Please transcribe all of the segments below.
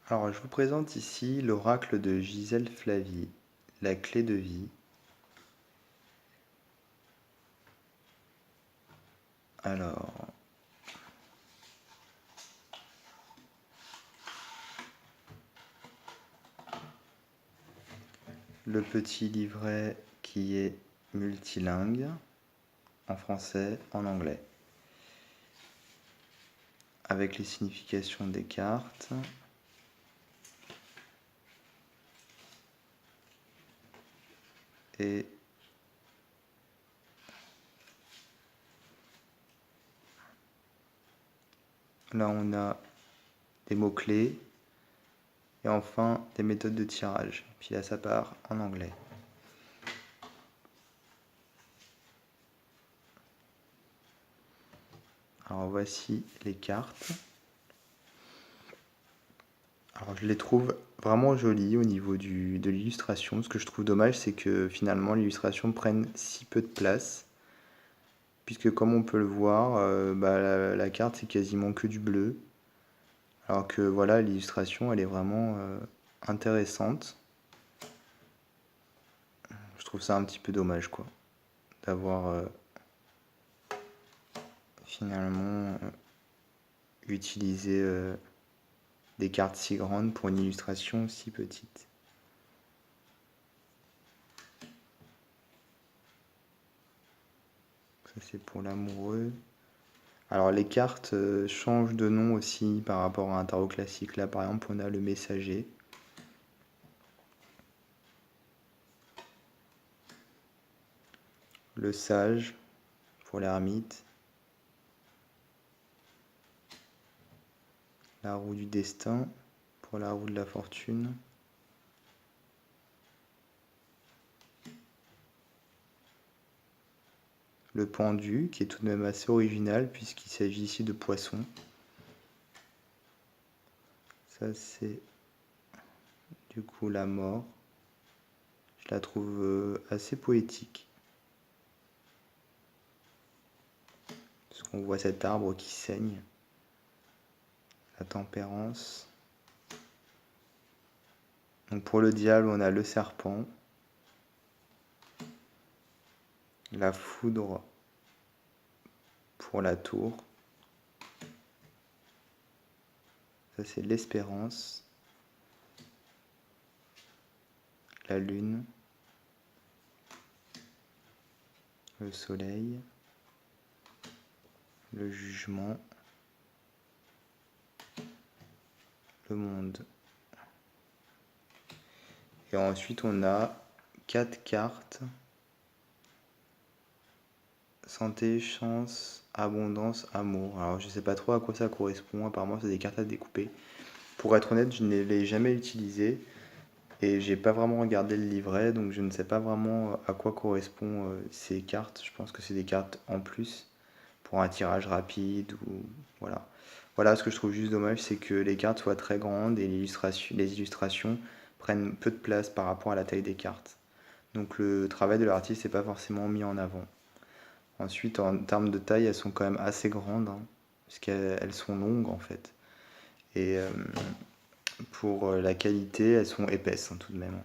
Alors, je vous présente ici l'oracle de Gisèle Flavie, la clé de vie. Alors, le petit livret qui est multilingue, en français, en anglais, avec les significations des cartes. Et là, on a des mots-clés et enfin des méthodes de tirage. Puis là, ça part en anglais. Alors, voici les cartes. Alors, je les trouve vraiment jolies au niveau de l'illustration. Ce que je trouve dommage, c'est que finalement l'illustration prenne si peu de place. Puisque comme on peut le voir, la carte c'est quasiment que du bleu. Alors que voilà, l'illustration elle est vraiment intéressante. Je trouve ça un petit peu dommage quoi. D'avoir finalement utilisé des cartes si grandes pour une illustration si petite. Ça c'est pour l'amoureux. Alors les cartes changent de nom aussi par rapport à un tarot classique. Là par exemple on a le messager. Le sage pour l'ermite. La roue du destin pour la roue de la fortune. Le pendu, qui est tout de même assez original puisqu'il s'agit ici de poissons. Ça c'est du coup la mort. Je la trouve assez poétique. Parce qu'on voit cet arbre qui saigne. La tempérance. Donc pour le diable, on a le serpent. La foudre pour la tour. Ça c'est l'espérance. La lune. Le soleil. Le jugement. Le monde. Et ensuite on a 4 cartes. Santé, chance, abondance, amour. Alors je sais pas trop à quoi ça correspond, apparemment c'est des cartes à découper. Pour être honnête, je ne l'ai jamais utilisé et j'ai pas vraiment regardé le livret, donc je ne sais pas vraiment à quoi correspondent ces cartes. Je pense que c'est des cartes en plus pour un tirage rapide ou voilà. Voilà, ce que je trouve juste dommage, c'est que les cartes soient très grandes et les illustrations prennent peu de place par rapport à la taille des cartes. Donc le travail de l'artiste n'est pas forcément mis en avant. Ensuite, en termes de taille, elles sont quand même assez grandes, hein, parce qu'elles sont longues en fait. Et pour la qualité, elles sont épaisses hein, tout de même.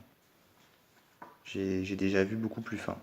J'ai déjà vu beaucoup plus fin.